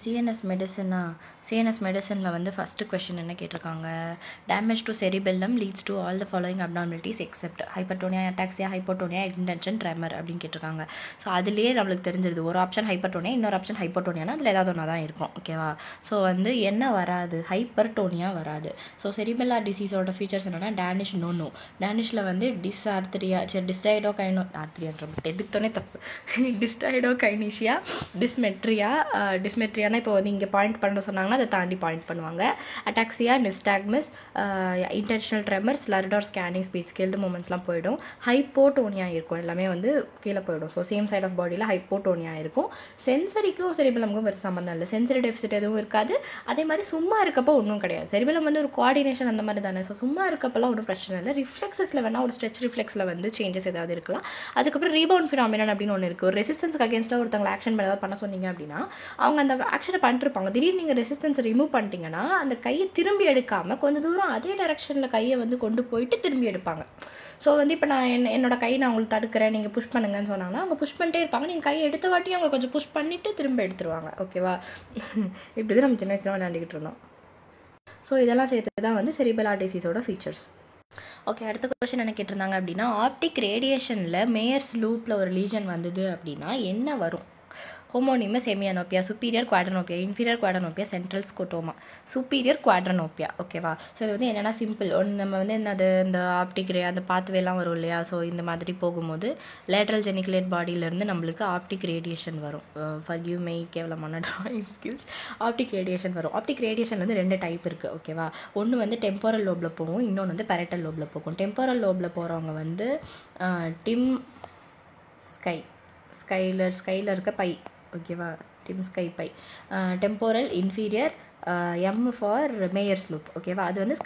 CNS மெடிசனா CNS மெடிசனில் வந்து first question என்ன கேட்டிருக்காங்க, damage to cerebellum leads to all the following abnormalities except hypertonia, ataxia, hypotonia, intention, tremor அப்படின்னு கேட்டிருக்காங்க. So அதுலேயே நம்மளுக்கு தெரிஞ்சிருது ஒரு ஆப்ஷன் ஹைப்பர்டோனியா, இன்னொரு ஆப்ஷன் ஹைப்போட்டோனியானா அதில் ஏதாவது ஒன்றா தான் இருக்கும். ஓகேவா? ஸோ வந்து என்ன வராது, ஹைப்பர்டோனியா வராது. ஸோ செரிபெல்லார் டிசீஸோட ஃபீச்சர்ஸ் என்னென்னா டேனிஷ் நோனோ, டேனிஷில் வந்து எடுத்தோன்னே தப்பு டிஸ்டைடோகைனீஷியா, டிஸ்மெட்ரியானா இப்போ வந்து இங்கே பாயிண்ட் பண்ண சொன்னாங்கன்னா அதை தாண்டி பாயிண்ட் பண்ணுவாங்க. Ataxia, nystagmus, intentional tremor, slurred or scanning speech, skilled மூமெண்ட்ஸ்லாம் போயிடும். ஹைப்போட்டோனியா இருக்கும், எல்லாமே வந்து கீழே போயிடும். ஸோ சேம் சைட் ஆஃப் பாடியில் ஹைப்போட்டோனியா இருக்கும். சென்சரிக்கும் செரிபெல்லமுக்கும் ஒரு சம்மந்தம் இல்லை, சென்சரி டெஃபிசிட் எதுவும் இருக்காது. அதே மாதிரி சும்மா இருக்கப்போ ஒன்றும் கிடையாது. செரிபெல்லம் வந்து ஒரு கோஆர்டினேஷன் அந்த மாதிரி தானே. ஸோ சும்மா இருக்கப்பெல்லாம் ஒன்றும் பிரச்சனை இல்லை. ரிஃப்ளெக்ஸஸில் வேணால் ஒரு ஸ்ட்ரெச் ரிஃப்ளெக்ஸில் வந்து சேஞ்சஸ் ஏதாவது இருக்கலாம். அதுக்கப்புறம் ரீபவுண்ட் ஃபினாமினன் அப்படின்னு ஒன்று இருக்குது. ஒரு ரெசிஸ்டன்ஸ்க்கு அகேன்ஸ்டாக ஒருத்தவங்க ஆக்ஷன் பண்ண சொன்னீங்க அப்படின்னா அவங்க அந்த ஆக்ஷனை பண்ணிருப்பாங்க. திடீர்னு நீங்கள் ரெசிஸ்டன்ஸை ரிமூவ் பண்ணிட்டீங்கன்னா அந்த கையை திரும்பி எடுக்காமல் கொஞ்சம் தூரம் அதே டைரக்ஷனில் கையை வந்து கொண்டு போயிட்டு திரும்பி எடுப்பாங்க. ஸோ வந்து இப்போ நான் என்னோட கையை நான் உங்களுக்கு தடுக்கிறேன், நீங்கள் புஷ் பண்ணுங்கன்னு சொன்னாங்கன்னா அவங்க புஷ் பண்ணிட்டே இருப்பாங்க. நீங்கள் கையை எடுத்த வாட்டி அவங்க கொஞ்சம் புஷ் பண்ணிவிட்டு திரும்ப எடுத்துருவாங்க. ஓகேவா? இப்படி தான் நம்ம சின்ன வயசுல விளையாண்டுக்கிட்டு இருந்தோம். ஸோ இதெல்லாம் சேர்த்து தான் வந்து செரிபெல்லார் டிசீஸோட ஃபீச்சர்ஸ். ஓகே, அடுத்த கொஸ்டின் என்ன கேட்டிருந்தாங்க அப்படின்னா, ஆப்டிக் ரேடியேஷனில் மேயர்ஸ் லூப்பில் ஒரு லீஜன் வந்தது அப்படின்னா என்ன வரும்? ஹோமோனிமஸ் ஹெமியானோப்பியா, சுப்பீரியர் குவாட்ரனோப்பியா, இன்ஃபீரியர் குவாட்ரனோப்பியா, சென்ட்ரல் ஸ்கோட்டோமா, சுப்பீரியர் குவாட்ரனோப்பியா. ஓகேவா? ஸோ இது வந்து என்னென்னா சிம்பிள் ஒன்று, நம்ம வந்து என்னது இந்த ஆப்டிக் அந்த பாத்வேலாம் வரும் இல்லையா? ஸோ இந்த மாதிரி போகும்போது லேட்ரல் ஜெனிகுலேட் பாடியிலேருந்து நம்மளுக்கு ஆப்டிக் ரேடியேஷன் வரும். ஃபர்கியூ மெய் கேவலமான ட்ராயிங் ஸ்கில்ஸ். ஆப்டிக் ரேடியேஷன் வரும். ஆப்டிக் ரேடியேஷன் வந்து 2 டைப் இருக்குது. ஓகேவா? ஒன்று வந்து டெம்போரல் லோபில் போகும், இன்னொன்று வந்து பேரட்டல் லோபில் போகும். டெம்போரல் லோபில் போகிறவங்க வந்து டிம் ஸ்கையில் இருக்க பை. ஓகேவா? Dim sky pie. Temporal inferior, M for Meyer's loop. ஓகேவா? அது வந்து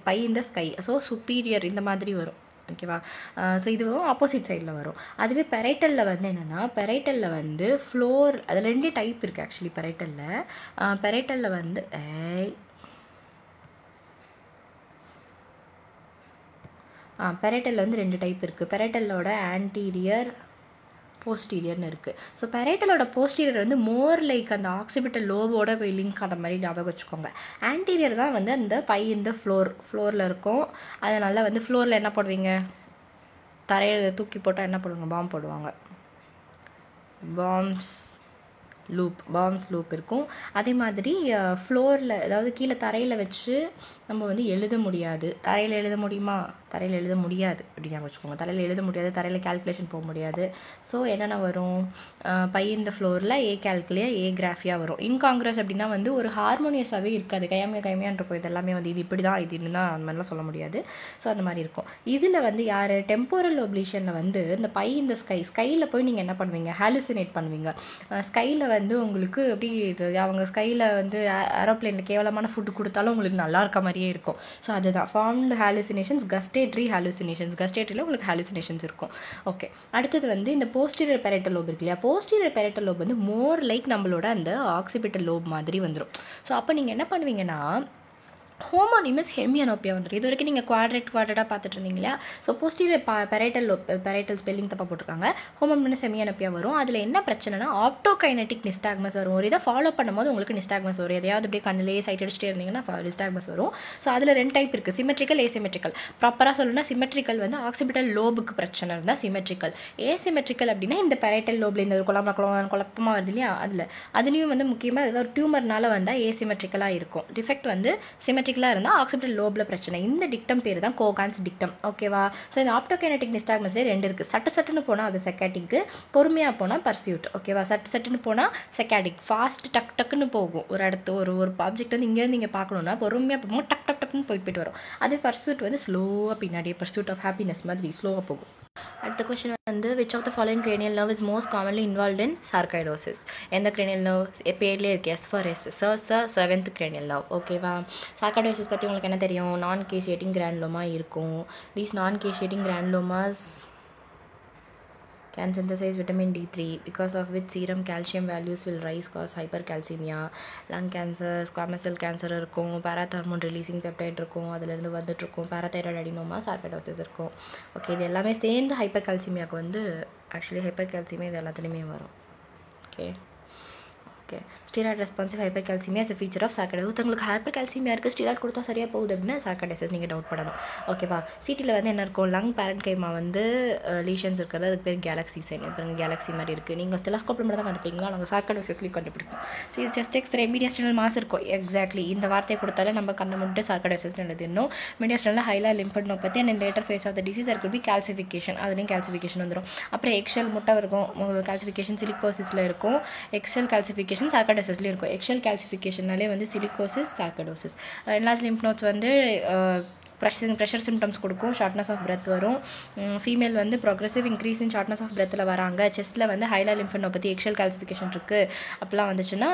பை இந்த ஸ்கை. ஸோ சுப்பீரியர் இந்த மாதிரி வரும். ஓகேவா? ஸோ இதுவும் ஆப்போசிட் சைடில் வரும். அதுவே பெரைட்டலில் வந்து என்னென்னா, பெரைட்டலில் வந்து ஃப்ளோர், அதில் 2 டைப் இருக்குது ஆக்சுவலி. பெரைட்டலில் வந்து பெரைட்டலில் வந்து 2 டைப் இருக்குது. பெரைட்டலோட ஆன்டீரியர், போஸ்டீரியர்னு இருக்குது. ஸோ பெரைட்டலோட போஸ்டீரியர் வந்து மோர் லைக் அந்த ஆக்சிபிட்டல் லோபோட போய் லிங்க் ஆன மாதிரி ஞாபகம் வச்சுக்கோங்க. ஆன்டீரியர் தான் வந்து அந்த பை இந்த ஃப்ளோரில் இருக்கும். அதனால் வந்து ஃப்ளோரில் என்ன போடுவீங்க, தரையில் தூக்கி போட்டால் என்ன போடுவாங்க, பாம் போடுவாங்க. பாம்ஸ் லூப் இருக்கும். அதே மாதிரி ஃப்ளோரில், அதாவது கீழே தரையில் வச்சு நம்ம வந்து எழுத முடியாது. தரையில் எழுத முடியுமா? தரையில் எழுத முடியாது அப்படின்னு வச்சுக்கோங்க. தரையில் எழுத முடியாது, தரையில் கால்குலேஷன் போக முடியாது. ஸோ என்னென்ன வரும், பை இந்த ஃப்ளோரில் ஏ கால்குலியா, ஏ கிராஃபியா வரும். இன்காங்கிரஸ் அப்படின்னா வந்து ஒரு ஹார்மோனியஸாகவே இருக்காது, கையாமையான் இருக்கும். இது எல்லாமே வந்து இது இப்படி தான், இது இன்னும் அந்த மாதிரிலாம் சொல்ல முடியாது. ஸோ அந்த மாதிரி இருக்கும். இதில் வந்து யார், டெம்போரல் லோப்லேஷனில் வந்து இந்த பை இந்த ஸ்கையில் போய் நீங்கள் என்ன பண்ணுவீங்க, ஹாலுசினேட் பண்ணுவீங்க. ஸ்கையில் வந்து உங்களுக்கு எப்படி இது, அவங்க ஸ்கையில் வந்து ஏரோப்ளேனில் கேவலமான ஃபுட்டு கொடுத்தாலும் உங்களுக்கு நல்லா இருக்க மாதிரியே இருக்கும். ஸோ அதுதான் ஃபார்ம்டு ஹாலுசினேஷன்ஸ், கஸ்டேட்ரி ஹாலுசினேஷன்ஸ். கஸ்டேட்ரியில் உங்களுக்கு ஹாலுசினேஷன்ஸ் இருக்கும். ஓகே, அடுத்தது வந்து இந்த போஸ்டீரியர் பேரட்டல் லோப் இருக்கு இல்லையா? போஸ்டீரியர் பேரட்டல் லோப் வந்து மோர் லைக் நம்மளோட அந்த ஆக்சிபிட்டல் லோப் மாதிரி வந்துடும். ஸோ அப்போ நீங்கள் என்ன பண்ணுவீங்கன்னா, ஹோமோனிமஸ் ஹெமியானோப்பியா வந்துடும். இது வரைக்கும் நீங்கள் குவாட்ரேட்டாக பார்த்துட்டு இருந்தீங்க இல்லையா? ஸோ போஸ்டீரியர் பேரட்டல் ஸ்பெல்லிங் தப்பாக போட்டிருக்காங்க. ஹோமோனிமஸ் ஹெமியானோப்பியா வரும். அதில் என்ன பிரச்சனைனா ஆப்டோகைனட்டிக் நிஸ்டாக்மஸ் வரும். ஒரு இதை ஃபாலோ பண்ணும்போது உங்களுக்கு நிஸ்டாக்மஸ் வரும். எதையாவது அப்படியே கண்ணிலேயே சைட் அடிச்சுட்டே இருந்தீங்கன்னா நிஸ்டாக்மஸ் வரும். ஸோ அதில் 2 டைப் இருக்குது, சிமெட்ரிக்கல், ஏசிமெட்ரிக்கல். ப்ராப்பராக சொல்லணும்னா சிமெட்ரிக்கல் வந்து ஆக்சிபிட்டல் லோபுக்கு பிரச்சனை இருந்தால் சிமெட்ரிக்கல். ஏசிமெட்ரிக்கல் அப்படின்னா இந்த பேரட்டல் லோபில் இந்த குழப்பமாக வருது இல்லையா? அதுலேயும் வந்து முக்கியமாக ஏதாவது ஒரு டியூமர்னால வந்தால் ஏசிமெட்ரிக்கலாக இருக்கும். டிஃபெக்ட் வந்து சிமெட்ரிக்கலாக இருந்தால் ஆக்சிபிட்டல் லோபில் பிரச்சனை. இந்த டிக்டம் பேர் தான் கோகான்ஸ் டிக்டம். ஓகேவா? ஸோ இந்த ஆப்டோகைனட்டிக் நிஸ்டாக்மஸ்லேயே 2 இருக்குது. சட்டுன்னு போனால் அது செக்காட்டிக்கு, பொறுமையாக போனால் பர்சியூட். ஓகேவா? சட்டுன்னு போனால் செக்காட்டிக், ஃபாஸ்ட் டக்குன்னு போகும். ஒரு ஆப்ஜெக்ட் வந்து இங்கேருந்து நீங்கள் பார்க்கணுன்னா பொறுமையாக போகும்போது டக்குன்னு போயிட்டு வரும். அதே பர்சியூட் வந்து ஸ்லோவாக பின்னாடியே, பர்சியூட் ஆஃப் ஹாப்பினஸ் மாதிரி ஸ்லோவாக போகும். அடுத்த கொஸ்டின் வந்து which of the following cranial nerve is most commonly involved in sarcoidosis? எந்த cranial nerve பேர்லேயே இருக்குது, S for S, seventh cranial nerve. ஓகேவா? sarcoidosis பற்றி உங்களுக்கு என்ன தெரியும்? நான் கேஷியேட்டிங் கிரானுலோமா இருக்கும். These non caseating granulomas can synthesize vitamin D3, because of which serum calcium values will rise, cause hypercalcemia. Lung cancer, squamous cell cancer இருக்கும். பாராதார்மோன் releasing peptide இருக்கும், அதிலிருந்து வந்துட்டுருக்கும். பாராதைராய்டு அடினோமா, சார்கோய்டோசிஸ் இருக்கும். ஓகே, இது எல்லாமே சேர்ந்து ஹைப்பர் கால்சிமியாவுக்கு வந்து ஆக்சுவலி ஹைப்பர் கால்சிமியா இது எல்லாத்துலேயுமே வரும். Okay, okay. Steroid responsive hypercalcemia is feature of sarcoidosis. ஒருத்தவங்களுக்கு ஹைப்பர் கால்சிமியா இருக்குது, ஸ்டீராய்ட் கொடுத்தா சரியாக போகுது அப்படின்னா சார்கடைசிஸ் நீங்கள் டவுட் பண்ணணும். ஓகேவா. சிடியில் வந்து என்ன இருக்கும், லங் பேரன்கைமா வந்து லீஷன்ஸ் இருக்கிறது, அதுக்கு பேர் கேலக்ஸி சைன். இப்போ கேலக்ஸி மாதிரி இருக்குது. நீங்கள் டெலஸ்கோப்பில் மட்டும் தான் கண்டுபிடிங்களா, நாங்கள் சார்கடைசிஸ்லேயும் கண்டுபிடிப்போம். சரி, செஸ்ட் எக்ஸ்ரே மீடியாஸ்டர்னல் மாஸ் இருக்கும். எக்ஸாக்ட்லி இந்த வார்த்தையை கொடுத்தாலே நம்ம கண்ணை முட்டு சார்கடைசிஸ்னு எழுதிடணும். Mediastinal hilar lymphadenopathy and later phase of the disease there could be calcification. அதுலேயும் கால்சிஃபிகேஷன் வந்துடும். அப்புறம் எக்ஷெல் முட்டை இருக்கும், கால்சிஃபிகேஷன் சிலிகோசிஸில் இருக்கும். எக்ஷெல் கால்சிஃபிகேஷன் சார்கடைசிஸ்லேயும் இருக்கும். எக்ஷெல் கால்சிஃபிகேஷனாலே வந்து silicosis, sarcoidosis. Enlarge lymph nodes வந்து ப்ரெஷர் சிம்டம்ஸ் கொடுக்கும், ஷார்ட்னஸ் ஆஃப் பிரெத் வரும். ஃபீமேல் வந்து progressive increase in shortness of பிரெத்தில் வராங்க. செஸ்ட்டில் வந்து ஹைலா லிம்பனோபதி, எக்ஷெல் கால்சிஃபிகேஷன் இருக்குது அப்போலாம் வந்துச்சுன்னா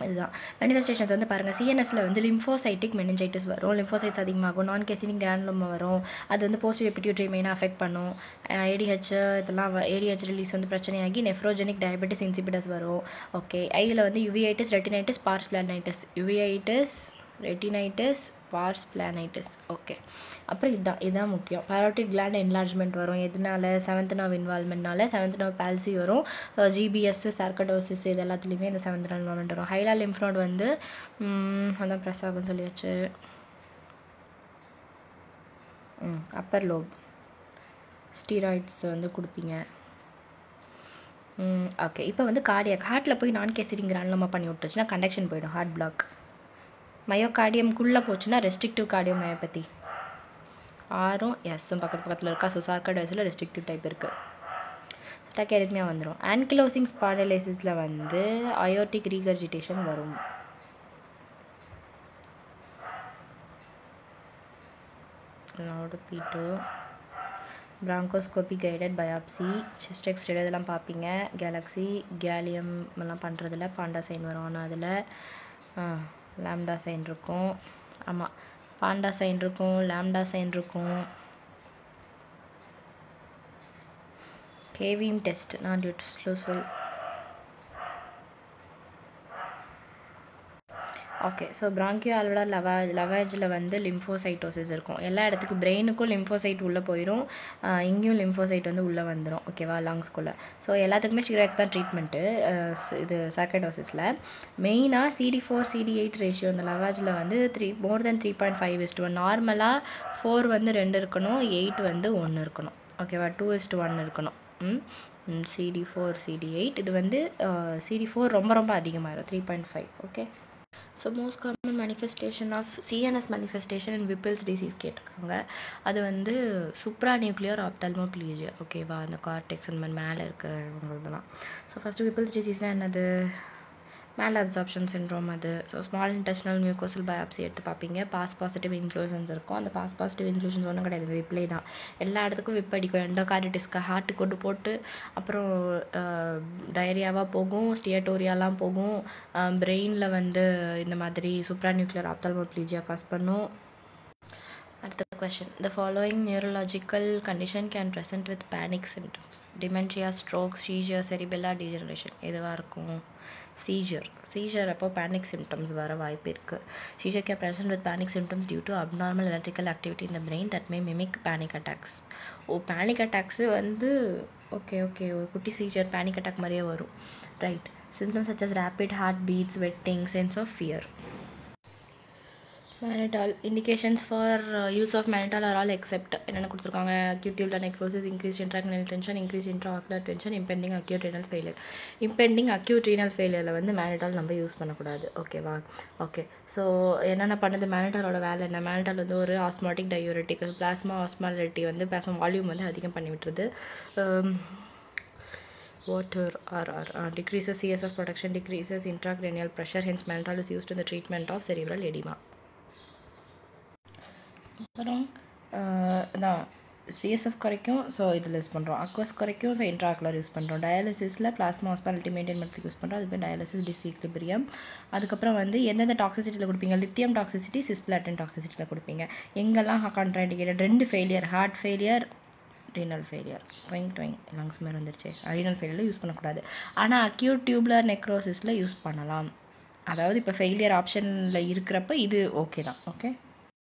இதுதான் மேனிஃபெஸ்டேஷன்ஸ் வந்து பாருங்கள். சிஎன்எஸில் வந்து லிம்போசைட்டிக் மெனிஞ்சைட்டிஸ் வரும், லிம்போசைட்ஸ் அதிகமாகும், நான் கெசினிக் கிரானுலோமா வரும், அது வந்து போஸ்ட் பிட்யூட்டரி மெயினாக அஃபெக்ட் பண்ணும். ஏடிஹெச் இதெல்லாம் ஏடிஹெச் ரிலீஸ் வந்து பிரச்சனையாகி நெஃப்ரோஜெனிக் டயபெட்டிஸ் இன்சிபிடஸ் வரும். ஓகே. ஐயில் வந்து uveitis, retinitis, pars planitis, uveitis, retinitis, pars planitis. Okay. அப்புறம் இதுதான் முக்கியம். பரோட்டிட் கிளாண்ட் என்லார்ஜ்மெண்ட் வரும். எதனால, செவன்த் நர்வ் இன்வால்மெண்ட்னால செவன்த் நர்வ் பால்சி வரும். ஜிபிஎஸ், சார்கடோசிஸ் இது எல்லாத்துலேயுமே இந்த செவன்த் நர்வ் இன்வால்மெண்ட் வரும். ஹைலா லிம்ப் நோட் வந்து அதான் பிரசாதம் சொல்லியாச்சு. அப்பர் லோப் ஸ்டீராய்ட்ஸ் வந்து கொடுப்பீங்க. ஓகே. இப்போ வந்து கார்டியாக், ஹார்ட்டில் போய் நான் கேசரிங் கிரானுலோமா பண்ணி விட்டுச்சுன்னா கண்டக்ஷன் போயிடும், ஹார்ட் பிளாக். மயோகார்டியம்குள்ளே போச்சுன்னா ரெஸ்ட்ரிக்டிவ் கார்டியோமயோபதி. ஆரும் எஸ்ஸும் பக்கத்தில் இருக்கா. ஸோ சார்கடைசிஸில் ரெஸ்ட்ரிக்டிவ் டைப் இருக்குது. டக்கேரித்மியா வந்துடும். ஆன்கிலோசிங் ஸ்பாண்டிலைசிஸில் வந்து அயோர்டிக் ரீகர்ஜிடேஷன் வரும். பீட்டோ பிராங்கோஸ்கோபி கைடட் பயாப்சி, செஸ்ட் எக்ஸ்ரே இதெல்லாம் பார்ப்பீங்க. கேலக்ஸி கேலியம் எல்லாம் பண்ணுறதுல பாண்டா சைன் வரும். ஆனால் அதில் லாம்டா சைன் இருக்கும். ஆமாம், பாண்டா சைன் இருக்கும், லாம்டா சைன் இருக்கும். கேவிங் டெஸ்ட் நான் யூஸ்ஃபுல். ஓகே. ஸோ பிராங்கியோ ஆல்வலார் லவேஜில் வந்து லிம்போசைட்டோசிஸ் இருக்கும். எல்லா இடத்துக்கும் பிரெயினுக்கும் லிம்போசைட் உள்ளே போயிடும், இங்கேயும் லிம்போசைட் வந்து உள்ளே வந்துடும். ஓகேவா, லங்ஸ்குள்ளே. ஸோ எல்லாத்துக்குமே ஸ்டீராய்ட்ஸ் தான் ட்ரீட்மெண்ட்டு. இது சார்கடோசிஸில் மெயினாக CD4 CD8 ரேஷியோ இந்த லவேஜில் வந்து more than 3.5:1. நார்மலாக 4 வந்து 2 இருக்கணும், 8 வந்து 1 இருக்கணும். ஓகேவா, 2:1 இருக்கணும். CD4 CD8 இது வந்து CD4 ரொம்ப அதிகமாகிடும், 3.5. Okay. So most common manifestation of CNS manifestation in Whipple's disease கேட்டிருக்காங்க. அது வந்து சூப்ரா நியூக்ளியர் ஆப்தல்மோப்ளீஜியா. ஓகேவா, அந்த கார்டெக்ஸ் அந்த மாதிரி மேலே இருக்கிறவங்களுக்குலாம். ஸோ ஃபஸ்ட்டு விப்பிள்ஸ் டிசீஸ்னால் என்னது, மேல் அப்சார்ப்ஷன் சிண்ட்ரோம் அது. So small intestinal mucosal biopsy எடுத்து பார்ப்பீங்க. பாஸ் பாசிட்டிவ் இன்க்ளூஷன்ஸ் இருக்கும். அந்த பாஸ் பாசிட்டிவ் இன்க்ளூஷன்ஸ் ஒன்றும் கிடையாது, விப்ளே தான். எல்லா இடத்துக்கும் விப் அடிக்கும். எண்டோகார்டிட்டிஸ்க்கு ஹார்ட்டு கொண்டு போட்டு அப்புறம் டயரியாவாக போகும், ஸ்டியட்டோரியாலாம் போகும். பிரெயினில் வந்து இந்த மாதிரி சூப்ரா நியூக்ளியர் ஆப்தல்மோப்ளீஜியா காஸ் பண்ணும். அடுத்த question. The following neurological condition can present with panic symptoms. Dementia, stroke, seizure, cerebellar degeneration. எதுவாக இருக்கும், seizure அப்போ panic symptoms வர வாய்ப்பு இருக்குது. Seizure can present with panic symptoms due to abnormal electrical activity in the brain that may mimic panic attacks. panic attacks வந்து okay ஒரு குட்டி seizure panic attack மாதிரியே வரும். Right. Symptoms such as rapid heart beats, sweating, sense of fear. Mannitol. Indications for use of mannitol are all except என்னென்ன கொடுத்துருக்காங்க, acute tubular necrosis, increased intracranial tension, increased intraocular tension, impending acute renal failure. impending acute renal failureல வந்து mannitol நம்ம use பண்ணக்கூடாது. ஓகேவா. Okay. So என்னென்ன பண்ணுது, mannitolோட வேலை என்ன, mannitol வந்து ஒரு ஆஸ்மாட்டிக் டயூரிட்டிக், பிளாஸ்மா ஆஸ்மாலிட்டி வந்து பிளாஸ்மா வால்யூம் வந்து அதிகம் பண்ணி விட்டுருது. water decreases CSF production, decreases intracranial pressure, hence mannitol is used in the treatment of cerebral edema. அப்புறம் தான் சிஎஸ்எஃப் குறைக்கும், ஸோ இதில் யூஸ் பண்ணுறோம். அக்வஸ் குறைக்கும், ஸோ இன்ட்ராகுலர் யூஸ் பண்ணுறோம். டயாலிசிஸில் பிளாஸ்மா ஆஸ்மாலிட்டி மெயின்டைன் பண்ணுறதுக்கு யூஸ் பண்ணுறோம், அது பேர் டயாலிசிஸ் டிஸ்ஈக்லிபிரியம். அதுக்கப்புறம் வந்து எந்தெந்த டாக்ஸிசிட்டியில் கொடுப்பீங்க, லித்தியம் டாக்ஸிசிட்டி, சிஸ்பிளாட்டின் டாக்ஸிசிட்டியில் கொடுப்பீங்க. எங்கெல்லாம் contraindicated, 2 failure, heart failure, renal failure. ட்வைங் லங்ஸ் மாதிரி வந்துருச்சு. ரீனல் ஃபெயிலியரில் யூஸ் பண்ணக்கூடாது. ஆனால் அக்யூட் டியூபுலர் நெக்ரோசிஸில் யூஸ் பண்ணலாம். அதாவது இப்போ ஃபெயிலியர் ஆப்ஷனில் இருக்கிறப்ப இது ஓகே தான். ஓகே.